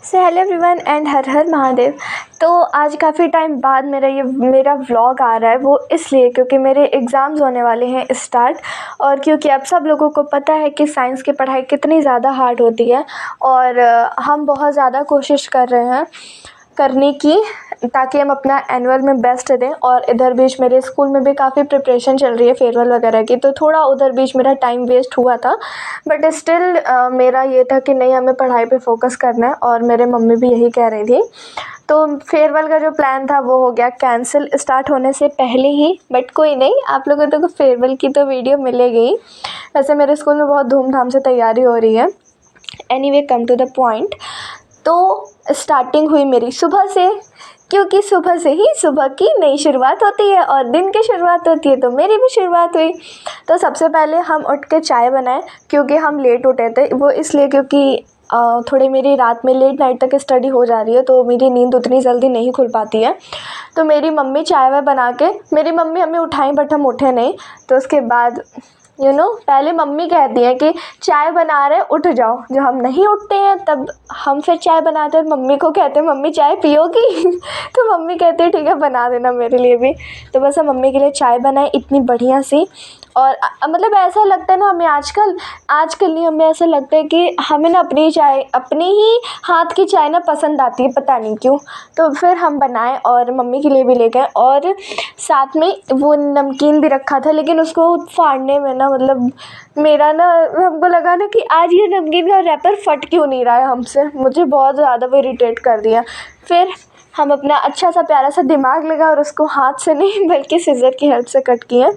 So hello everyone and हर हर महादेव। तो आज काफ़ी टाइम बाद मेरा व्लॉग आ रहा है, वो इसलिए क्योंकि मेरे एग्ज़ाम्स होने वाले हैं स्टार्ट। और क्योंकि अब सब लोगों को पता है कि साइंस की पढ़ाई कितनी ज़्यादा हार्ड होती है और हम बहुत ज़्यादा कोशिश कर रहे हैं करने की ताकि हम अपना एनुअल में बेस्ट दें। और इधर बीच मेरे स्कूल में भी काफ़ी प्रिपरेशन चल रही है फेयरवेल वगैरह की, तो थोड़ा उधर बीच मेरा टाइम वेस्ट हुआ था। बट स्टिल मेरा ये था कि नहीं, हमें पढ़ाई पे फोकस करना है और मेरे मम्मी भी यही कह रही थी। तो फेयरवेल का जो प्लान था वो हो गया कैंसिल स्टार्ट होने से पहले ही। बट कोई नहीं, आप लोगों को फेयरवेल की तो वीडियो मिलेगी। वैसे मेरे स्कूल में बहुत धूमधाम से तैयारी हो रही है। Anyway, come to the point. तो स्टार्टिंग हुई मेरी सुबह से, क्योंकि सुबह से ही सुबह की नई शुरुआत होती है और दिन की शुरुआत होती है, तो मेरी भी शुरुआत हुई। तो सबसे पहले हम उठ के चाय बनाए, क्योंकि हम लेट उठे थे। वो इसलिए क्योंकि थोड़ी मेरी रात में लेट नाइट तक स्टडी हो जा रही है, तो मेरी नींद उतनी जल्दी नहीं खुल पाती है। तो मेरी मम्मी चाय वाय बना के, मेरी मम्मी हमें उठाई बट हम उठे नहीं। तो उसके बाद पहले मम्मी कहती हैं कि चाय बना रहे, उठ जाओ। जब हम नहीं उठते हैं तब हम फिर चाय बनाते हैं, मम्मी को कहते हैं मम्मी चाय पियोगी तो मम्मी कहती है ठीक है बना देना मेरे लिए भी। तो बस हम मम्मी के लिए चाय बनाए इतनी बढ़िया सी। और मतलब ऐसा लगता है ना, हमें आजकल नहीं, हमें ऐसा लगता है कि हमें ना अपनी चाय, अपने ही हाथ की चाय ना पसंद आती है, पता नहीं क्यों। तो फिर हम बनाए और मम्मी के लिए भी ले गए। और साथ में वो नमकीन भी रखा था, लेकिन उसको फाड़ने में ना, मतलब मेरा ना, हमको लगा ना कि आज ये नमकीन का रैपर फट क्यों नहीं रहा है हमसे। मुझे बहुत ज़्यादा वो इरिटेट कर दिया। फिर हम अपना अच्छा सा प्यारा सा दिमाग लगा और उसको हाथ से नहीं बल्कि सिज़र की हेल्प से कट किए।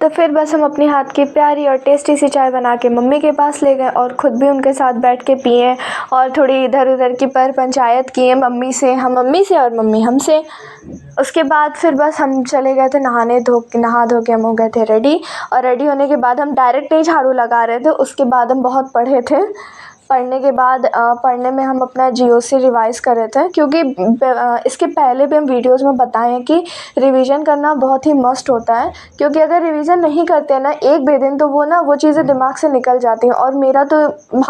तो फिर बस हम अपने हाथ की प्यारी और टेस्टी सी चाय बना के मम्मी के पास ले गए और ख़ुद भी उनके साथ बैठ के पिए और थोड़ी इधर उधर की पंचायत किए, मम्मी से, हम मम्मी से और मम्मी हमसे। उसके बाद फिर बस हम चले गए थे नहा धो के हम हो गए थे रेडी। और रेडी होने के बाद हम डायरेक्ट नहीं झाड़ू लगा रहे थे, उसके बाद हम बहुत पढ़े थे। पढ़ने के बाद पढ़ने में हम अपना जीओसी रिवाइज़ कर रहे थे, क्योंकि इसके पहले भी हम वीडियोज़ में बताए हैं कि रिवीजन करना बहुत ही मस्ट होता है। क्योंकि अगर रिवीजन नहीं करते हैं ना एक भी दिन, तो वो चीज़ें दिमाग से निकल जाती हैं। और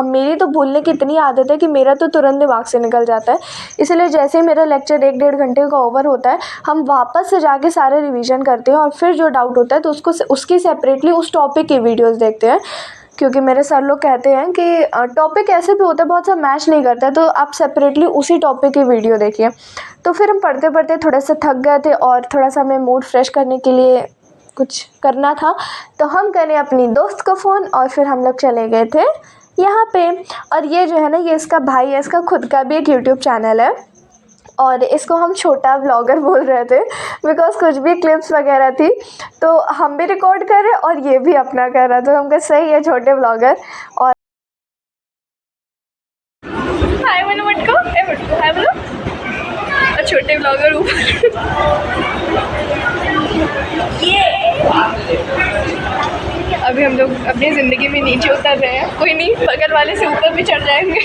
मेरी तो भूलने की इतनी आदत है कि मेरा तो तुरंत दिमाग से निकल जाता है। इसलिए जैसे ही मेरा लेक्चर 1-1.5 घंटे का ओवर होता है, हम वापस से जाके सारे रिवीजन करते हैं और फिर जो डाउट होता है तो उसकी सेपरेटली उस टॉपिक की वीडियोज़ देखते हैं। क्योंकि मेरे सर लोग कहते हैं कि टॉपिक ऐसे भी होता है, बहुत सा मैच नहीं करता है, तो आप सेपरेटली उसी टॉपिक की वीडियो देखिए। तो फिर हम पढ़ते पढ़ते थोड़े से थक गए थे और थोड़ा सा हमें मूड फ्रेश करने के लिए कुछ करना था, तो हम करें अपनी दोस्त को फ़ोन और फिर हम लोग चले गए थे यहाँ पे। और ये जो है ना, ये इसका भाई है, इसका खुद का भी एक यूट्यूब चैनल है और इसको हम छोटा व्लॉगर बोल रहे थे, बिकॉज कुछ भी क्लिप्स वगैरह थी तो हम भी रिकॉर्ड कर रहे और ये भी अपना कर रहा, तो हम कहा सही है छोटे व्लॉगर। और हाय बोलो, मटको हाय बोलो, और छोटे व्लॉगर ऊपर ये। अभी हम लोग अपनी ज़िंदगी में नीचे उतर रहे हैं, कोई नहीं, बगल वाले से ऊपर भी चढ़ जाएंगे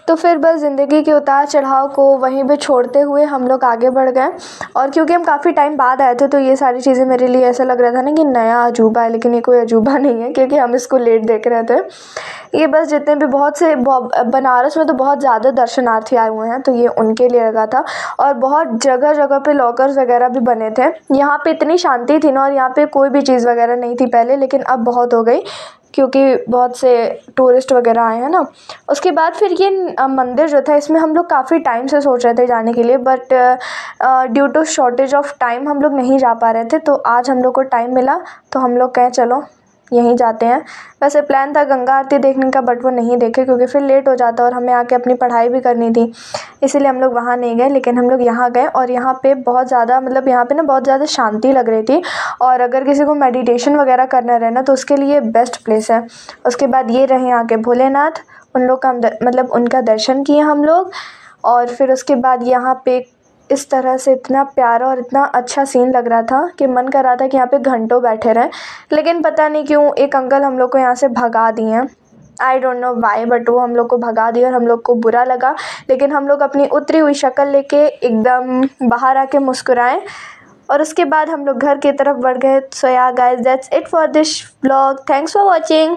तो फिर बस ज़िंदगी के उतार चढ़ाव को वहीं पे छोड़ते हुए हम लोग आगे बढ़ गए। और क्योंकि हम काफ़ी टाइम बाद आए थे, तो ये सारी चीज़ें मेरे लिए ऐसा लग रहा था ना कि नया अजूबा है, लेकिन ये कोई अजूबा नहीं है, क्योंकि हम इसको लेट देख रहे थे। ये बस जितने भी बनारस में तो बहुत ज़्यादा दर्शनार्थी आए हुए हैं, तो ये उनके लिए लगा था। और बहुत जगह जगह पे लॉकर्स वगैरह भी बने थे। यहाँ पे इतनी शांति थी ना, और यहाँ पे कोई भी चीज़ वगैरह नहीं थी पहले, लेकिन अब बहुत हो गई क्योंकि बहुत से टूरिस्ट वगैरह आए हैं ना। उसके बाद फिर ये मंदिर जो था, इसमें हम लोग काफ़ी टाइम से सोच रहे थे जाने के लिए, but due to shortage of time हम लोग नहीं जा पा रहे थे। तो आज हम लोग को टाइम मिला तो हम लोग कहें चलो यहीं जाते हैं। वैसे प्लान था गंगा आरती देखने का, बट वो नहीं देखे क्योंकि फिर लेट हो जाता और हमें आके अपनी पढ़ाई भी करनी थी, इसीलिए हम लोग वहाँ नहीं गए। लेकिन हम लोग यहाँ गए और यहाँ पे बहुत ज़्यादा, मतलब यहाँ पे ना बहुत ज़्यादा शांति लग रही थी। और अगर किसी को मेडिटेशन वगैरह करना रहे ना, तो उसके लिए बेस्ट प्लेस है। उसके बाद ये रहे यहाँ के भोलेनाथ, उन लोग का मतलब उनका दर्शन किए हम लोग। और फिर उसके बाद यहाँ पे इस तरह से इतना प्यारा और इतना अच्छा सीन लग रहा था कि मन कर रहा था कि यहाँ पे घंटों बैठे रहें। लेकिन पता नहीं क्यों एक अंकल हम लोग को यहाँ से भगा दिए हैं, I don't know why, but वो हम लोग को भगा दिया और हम लोग को बुरा लगा। लेकिन हम लोग अपनी उतरी हुई शक्ल लेके एकदम बाहर आके मुस्कुराएं और उसके बाद हम लोग घर की तरफ बढ़ गए। सो या guys, that's it for this vlog, thanks for watching.